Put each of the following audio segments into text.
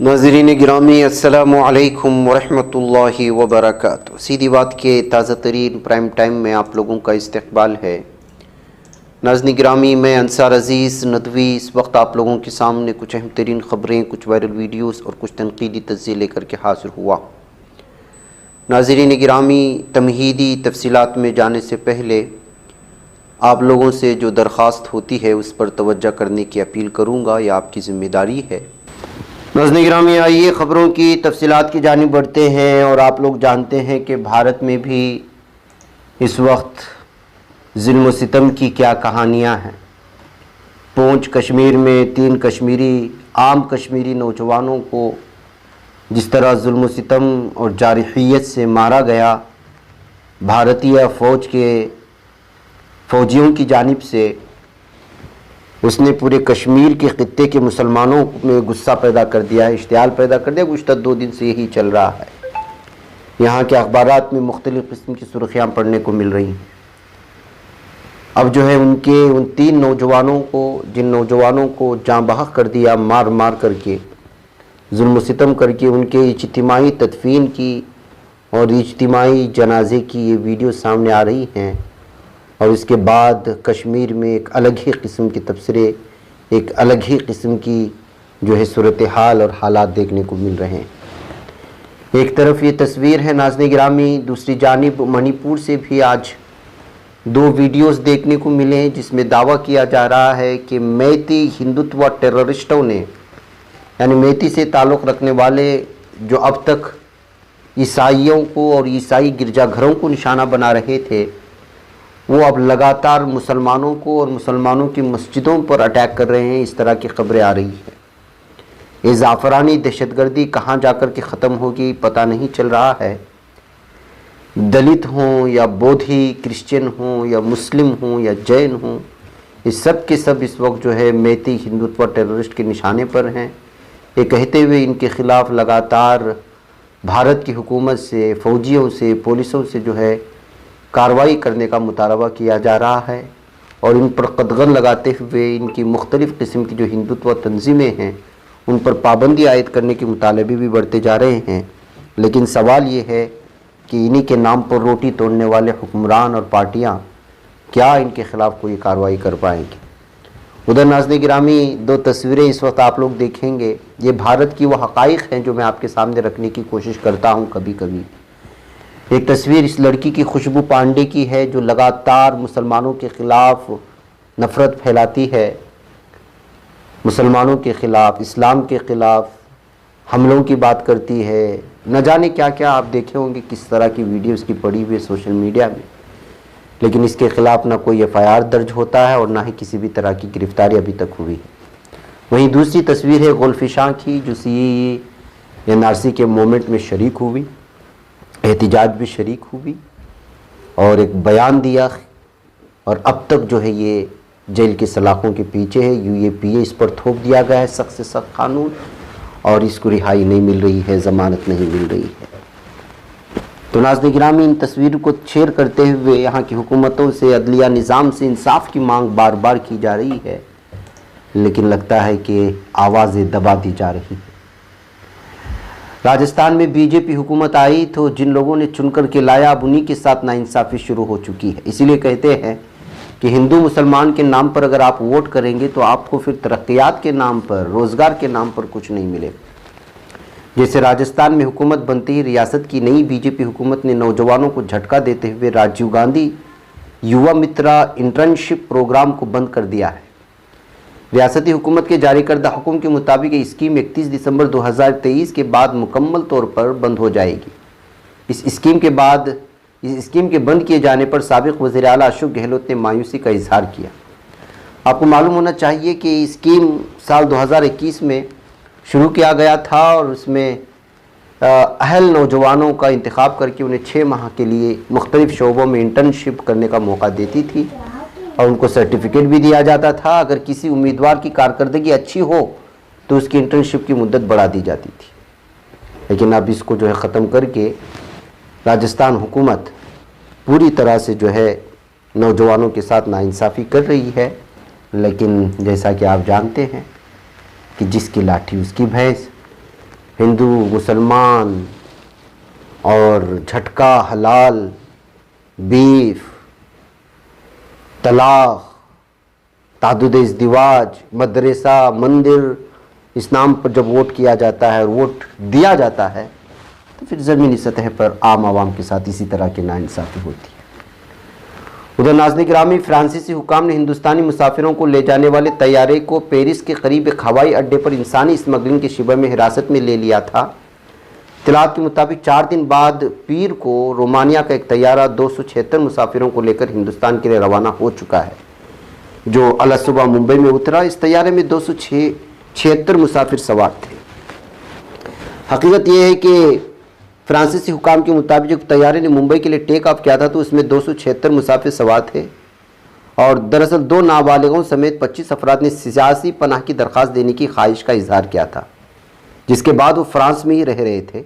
ناظرین گرامی السلام علیکم ورحمۃ اللہ وبرکاتہ۔ سیدھی بات کے تازہ ترین پرائم ٹائم میں آپ لوگوں کا استقبال ہے۔ ناظرین گرامی، میں انصار عزیز ندوی اس وقت آپ لوگوں کے سامنے کچھ اہم ترین خبریں، کچھ وائرل ویڈیوز اور کچھ تنقیدی تجزیے لے کر کے حاضر ہوا۔ ناظرین گرامی، تمہیدی تفصیلات میں جانے سے پہلے آپ لوگوں سے جو درخواست ہوتی ہے اس پر توجہ کرنے کی اپیل کروں گا، یہ آپ کی ذمہ داری ہے۔ ناظرین گرامی، آئیے خبروں کی تفصیلات کی جانب بڑھتے ہیں۔ اور آپ لوگ جانتے ہیں کہ بھارت میں بھی اس وقت ظلم و ستم کی کیا کہانیاں ہیں۔ پونچھ کشمیر میں 3 عام کشمیری نوجوانوں کو جس طرح ظلم و ستم اور جارحیت سے مارا گیا، بھارتیہ فوج کے فوجیوں کی جانب سے، اس نے پورے کشمیر کے خطے کے مسلمانوں میں غصہ پیدا کر دیا ہے، اشتعال پیدا کر دیا۔ گزشتہ 2 دن سے یہی چل رہا ہے۔ یہاں کے اخبارات میں مختلف قسم کی سرخیاں پڑھنے کو مل رہی ہیں۔ اب جو ہے ان 3 نوجوانوں کو، جن نوجوانوں کو جاں بحق کر دیا، مار کر کے، ظلم و ستم کر کے، ان کے اجتماعی تدفین کی اور اجتماعی جنازے کی یہ ویڈیو سامنے آ رہی ہیں۔ اور اس کے بعد کشمیر میں ایک الگ ہی قسم کے تبصرے، ایک الگ ہی قسم کی جو ہے صورتحال اور حالات دیکھنے کو مل رہے ہیں۔ ایک طرف یہ تصویر ہے ناظرین گرامی، دوسری جانب منی پور سے بھی آج 2 ویڈیوز دیکھنے کو ملے ہیں جس میں دعویٰ کیا جا رہا ہے کہ میتی ہندوتوا ٹیررسٹوں نے، یعنی میتی سے تعلق رکھنے والے جو اب تک عیسائیوں کو اور عیسائی گرجا گھروں کو نشانہ بنا رہے تھے، وہ اب لگاتار مسلمانوں کو اور مسلمانوں کی مسجدوں پر اٹیک کر رہے ہیں۔ اس طرح کی خبریں آ رہی ہیں۔ یہ زعفرانی دہشت گردی کہاں جا کر کے ختم ہوگی پتہ نہیں چل رہا ہے۔ دلت ہوں یا بودھی کرسچن ہوں یا مسلم ہوں یا جین ہوں، یہ سب کے سب اس وقت جو ہے میتی ہندوتوا ٹیررسٹ کے نشانے پر ہیں۔ یہ کہتے ہوئے ان کے خلاف لگاتار بھارت کی حکومت سے، فوجیوں سے، پولیسوں سے جو ہے کارروائی کرنے کا مطالبہ کیا جا رہا ہے، اور ان پر قدغن لگاتے ہوئے ان کی مختلف قسم کی جو ہندوتوا تنظیمیں ہیں ان پر پابندی عائد کرنے کے مطالبے بھی بڑھتے جا رہے ہیں۔ لیکن سوال یہ ہے کہ انہی کے نام پر روٹی توڑنے والے حکمران اور پارٹیاں کیا ان کے خلاف کوئی کارروائی کر پائیں گے؟ ادھر ناظرین گرامی 2 تصویریں اس وقت آپ لوگ دیکھیں گے، یہ بھارت کی وہ حقائق ہیں جو میں آپ کے سامنے رکھنے کی کوشش کرتا ہوں کبھی کبھی۔ ایک تصویر اس لڑکی کی خوشبو پانڈے کی ہے جو لگاتار مسلمانوں کے خلاف نفرت پھیلاتی ہے، مسلمانوں کے خلاف، اسلام کے خلاف حملوں کی بات کرتی ہے۔ نہ جانے کیا کیا آپ دیکھے ہوں گے، کس طرح کی ویڈیوز کی پڑی ہوئی سوشل میڈیا میں، لیکن اس کے خلاف نہ کوئی FIR درج ہوتا ہے اور نہ ہی کسی بھی طرح کی گرفتاری ابھی تک ہوئی ہے۔ وہیں دوسری تصویر ہے گلفشاں کی جو CAA NRC کے مومنٹ میں شریک ہوئی، احتجاج بھی شریک ہوئی اور ایک بیان دیا، اور اب تک جو ہے یہ جیل کے سلاخوں کے پیچھے ہے۔ UAPA اس پر تھوپ دیا گیا ہے سخت سے سخت قانون، اور اس کو رہائی نہیں مل رہی ہے، ضمانت نہیں مل رہی ہے۔ تو ناظرین گرامی، ان تصویروں کو شیئر کرتے ہوئے یہاں کی حکومتوں سے، عدلیہ نظام سے انصاف کی مانگ بار بار کی جا رہی ہے، لیکن لگتا ہے کہ آوازیں دبا دی جا رہی ہیں۔ راجستھان میں BJP حکومت آئی تو جن لوگوں نے چن کر کے لایا، اب انہی کے ساتھ ناانصافی شروع ہو چکی ہے۔ اسی لیے کہتے ہیں کہ ہندو مسلمان کے نام پر اگر آپ ووٹ کریں گے تو آپ کو پھر ترقیات کے نام پر، روزگار کے نام پر کچھ نہیں ملے۔ جیسے راجستھان میں حکومت بنتے ہی ریاست کی نئی BJP حکومت نے نوجوانوں کو جھٹکا دیتے ہوئے راجیو گاندھی یووا مترا انٹرنشپ پروگرام کو بند کر دیا ہے۔ ریاستی حکومت کے جاری کردہ حکم کے مطابق یہ اسکیم 31 دسمبر 2023 کے بعد مکمل طور پر بند ہو جائے گی۔ اس اسکیم کے بند کیے جانے پر سابق وزیر اعلیٰ اشوک گہلوت نے مایوسی کا اظہار کیا۔ آپ کو معلوم ہونا چاہیے کہ یہ اسکیم سال 2021 میں شروع کیا گیا تھا، اور اس میں اہل نوجوانوں کا انتخاب کر کے انہیں 6 ماہ کے لیے مختلف شعبوں میں انٹرنشپ کرنے کا موقع دیتی تھی، اور ان کو سرٹیفکیٹ بھی دیا جاتا تھا۔ اگر کسی امیدوار کی کارکردگی اچھی ہو تو اس کی انٹرنشپ کی مدت بڑھا دی جاتی تھی، لیکن اب اس کو جو ہے ختم کر کے راجستھان حکومت پوری طرح سے جو ہے نوجوانوں کے ساتھ ناانصافی کر رہی ہے۔ لیکن جیسا کہ آپ جانتے ہیں کہ جس کی لاٹھی اس کی بھینس، ہندو مسلمان اور جھٹکا حلال، بیف، طلاق، تعدد ازدواج، مدرسہ، مندر، اسلام پر جب ووٹ کیا جاتا ہے اور ووٹ دیا جاتا ہے تو پھر زمینی سطح پر عام عوام کے ساتھ اسی طرح کی ناانصافی ہوتی ہے۔ ادھر ناظرین گرامی، فرانسیسی حکام نے ہندوستانی مسافروں کو لے جانے والے طیارے کو پیرس کے قریب ایک ہوائی اڈے پر انسانی اسمگلنگ کے شبہ میں حراست میں لے لیا تھا۔ اطلاعات کے مطابق 4 دن بعد پیر کو رومانیہ کا ایک طیارہ 276 مسافروں کو لے کر ہندوستان کے لیے روانہ ہو چکا ہے، جو الصبح ممبئی میں اترا۔ اس طیارے میں 276 مسافر سوار تھے۔ حقیقت یہ ہے کہ فرانسیسی حکام کے مطابق جب طیارے نے ممبئی کے لیے ٹیک آف کیا تھا تو اس میں 276 مسافر سوار تھے، اور دراصل 2 نابالغوں سمیت 25 افراد نے سیاسی پناہ کی درخواست دینے کی خواہش کا اظہار کیا تھا، جس کے بعد وہ فرانس میں ہی رہ رہے تھے۔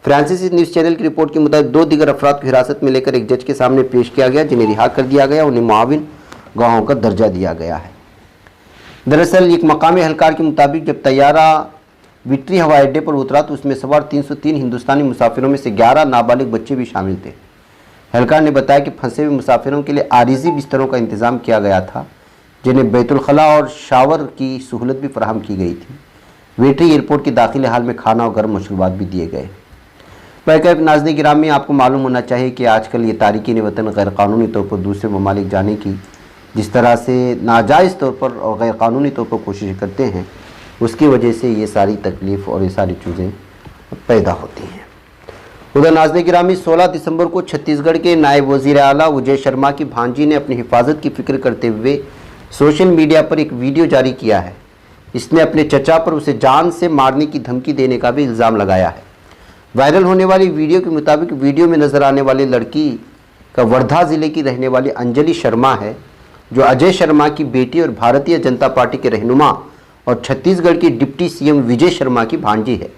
فرانسیسی نیوز چینل کی رپورٹ کے مطابق 2 دیگر افراد کو حراست میں لے کر ایک جج کے سامنے پیش کیا گیا، جنہیں رہا کر دیا گیا، انہیں معاون گواہوں کا درجہ دیا گیا ہے۔ دراصل ایک مقامی اہلکار کے مطابق جب طیارہ وٹری ہوائی اڈے پر اترا تو اس میں سوار 303 ہندوستانی مسافروں میں سے 11 نابالغ بچے بھی شامل تھے۔ اہلکار نے بتایا کہ پھنسے ہوئے مسافروں کے لیے عارضی بستروں کا انتظام کیا گیا تھا، جنہیں بیت الخلاء اور شاور کی سہولت بھی فراہم کی گئی تھی۔ وٹری ایئرپورٹ کے داخلے حال میں کھانا اور گرم مشروبات بھی دیے گئے۔ بہرکیف ناظرین گرامی، آپ کو معلوم ہونا چاہیے کہ آج کل یہ تارکین وطن غیر قانونی طور پر دوسرے ممالک جانے کی جس طرح سے ناجائز طور پر اور غیر قانونی طور پر کوشش کرتے ہیں، اس کی وجہ سے یہ ساری تکلیف اور یہ ساری چیزیں پیدا ہوتی ہیں۔ ادھر ناظرین گرامی، 16 دسمبر کو چھتیس گڑھ کے نائب وزیر اعلیٰ وجے شرما کی بھانجی نے اپنی حفاظت کی فکر کرتے ہوئے سوشل میڈیا پر ایک ویڈیو جاری کیا ہے۔ اس نے اپنے چچا پر اسے جان سے مارنے کی دھمکی دینے کا بھی الزام لگایا ہے۔ وائرل ہونے والی ویڈیو کے مطابق ویڈیو میں نظر آنے والی لڑکی کا وردھا ضلع کی رہنے والی انجلی شرما ہے، جو اجے شرما کی بیٹی اور بھارتیہ جنتا پارٹی کے رہنما اور چھتیس گڑھ کی ڈپٹی سی ایم وجے شرما کی بھانجی ہے۔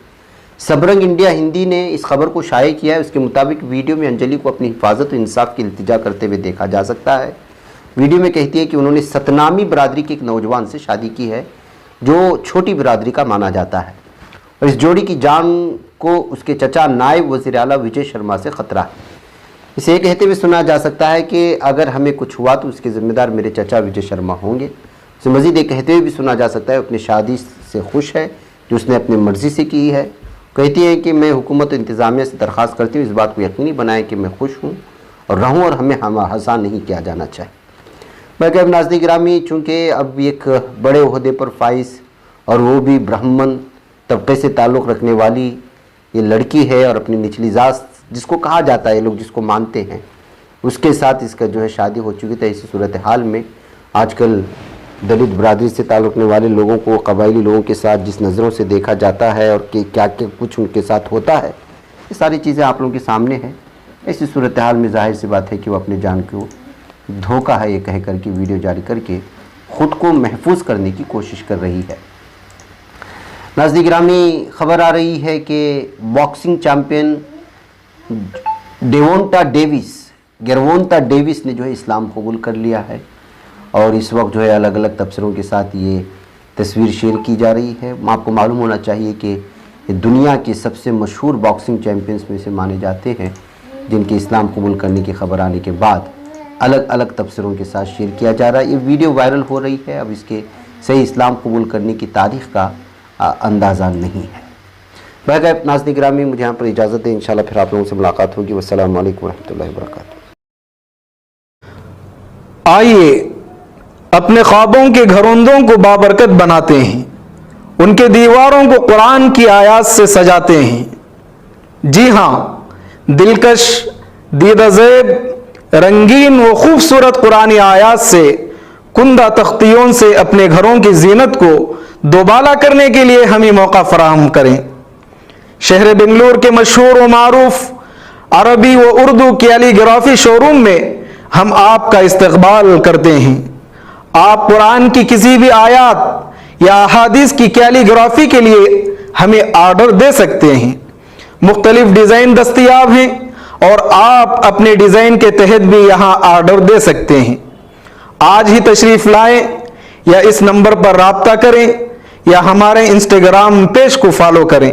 سبرنگ انڈیا ہندی نے اس خبر کو شائع کیا ہے۔ اس کے مطابق ویڈیو میں انجلی کو اپنی حفاظت و انصاف کی التجا کرتے ہوئے دیکھا جا سکتا ہے۔ ویڈیو میں کہتی ہے کہ انہوں نے ستنامی برادری کے ایک نوجوان سے شادی کی ہے، جو چھوٹی برادری کا مانا جاتا ہے، اور اس جوڑی کی جان کو اس کے چچا نائب وزیر اعلیٰ وجے شرما سے خطرہ ہے۔ اسے یہ کہتے ہوئے سنا جا سکتا ہے کہ اگر ہمیں کچھ ہوا تو اس کے ذمہ دار میرے چچا وجے شرما ہوں گے۔ اسے مزید یہ کہتے ہوئے بھی سنا جا سکتا ہے اپنی شادی سے خوش ہے جو اس نے اپنی مرضی سے کی ہے۔ کہتی ہے کہ میں حکومت و انتظامیہ سے درخواست کرتی ہوں اس بات کو یقینی بنائیں کہ میں خوش ہوں اور رہوں، اور ہمیں ہذا نہیں کیا جانا چاہیے۔ بلکہ اب ناظرین گرامی، چونکہ اب ایک بڑے عہدے پر فائز اور وہ بھی برہمن طبقے سے تعلق رکھنے والی یہ لڑکی ہے، اور اپنی نچلی ذات جس کو کہا جاتا ہے، لوگ جس کو مانتے ہیں، اس کے ساتھ اس کا جو ہے شادی ہو چکی تھی۔ اسی صورتحال میں آج کل دلت برادری سے تعلق رکھنے والے لوگوں کو قبائلی لوگوں کے ساتھ جس نظروں سے دیکھا جاتا ہے اور کہ کیا کیا کچھ ان کے ساتھ ہوتا ہے، یہ ساری چیزیں آپ لوگوں کے سامنے ہیں۔ ایسی صورتحال میں ظاہر سی بات ہے کہ وہ اپنے جان کو دھوکہ ہے یہ کہہ کر کے ویڈیو جاری کر کے خود کو محفوظ کرنے کی کوشش کر رہی ہے۔ ناظرین گرامی، خبر آ رہی ہے کہ باکسنگ چیمپئن گیروونٹا ڈیوس نے جو ہے اسلام قبول کر لیا ہے، اور اس وقت جو ہے الگ الگ تبصروں کے ساتھ یہ تصویر شیئر کی جا رہی ہے۔ آپ کو معلوم ہونا چاہیے کہ دنیا کے سب سے مشہور باکسنگ چیمپئنز میں سے مانے جاتے ہیں، جن کے اسلام قبول کرنے کی خبر آنے کے بعد الگ الگ تبصروں کے ساتھ شیئر کیا جا رہا ہے۔ یہ ویڈیو وائرل ہو رہی ہے، اب اس کے صحیح اسلام قبول کرنے کی تاریخ کا اندازہ نہیں ہے۔ بہرکیف ناظرین گرامی، مجھے یہاں پر اجازت دیں، انشاءاللہ پھر آپ لوگوں سے ملاقات ہوگی۔ والسلام علیکم ورحمۃ اللہ وبرکاتہ۔ آئیے اپنے خوابوں کے گھروندوں کو بابرکت بناتے ہیں، ان کے دیواروں کو قرآن کی آیات سے سجاتے ہیں۔ جی ہاں، دلکش، دیدہ زیب، رنگین و خوبصورت قرآنی آیات سے کندہ تختیوں سے اپنے گھروں کی زینت کو دوبالا کرنے کے لیے ہمیں موقع فراہم کریں۔ شہر بنگلور کے مشہور و معروف عربی و اردو کیلی گرافی شو روم میں ہم آپ کا استقبال کرتے ہیں۔ آپ قرآن کی کسی بھی آیات یا احادیث کی کیلی گرافی کے لیے ہمیں آرڈر دے سکتے ہیں۔ مختلف ڈیزائن دستیاب ہیں، اور آپ اپنے ڈیزائن کے تحت بھی یہاں آرڈر دے سکتے ہیں۔ آج ہی تشریف لائیں، یا اس نمبر پر رابطہ کریں، یا ہمارے انسٹاگرام پیج کو فالو کریں۔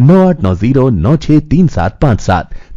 9890963757।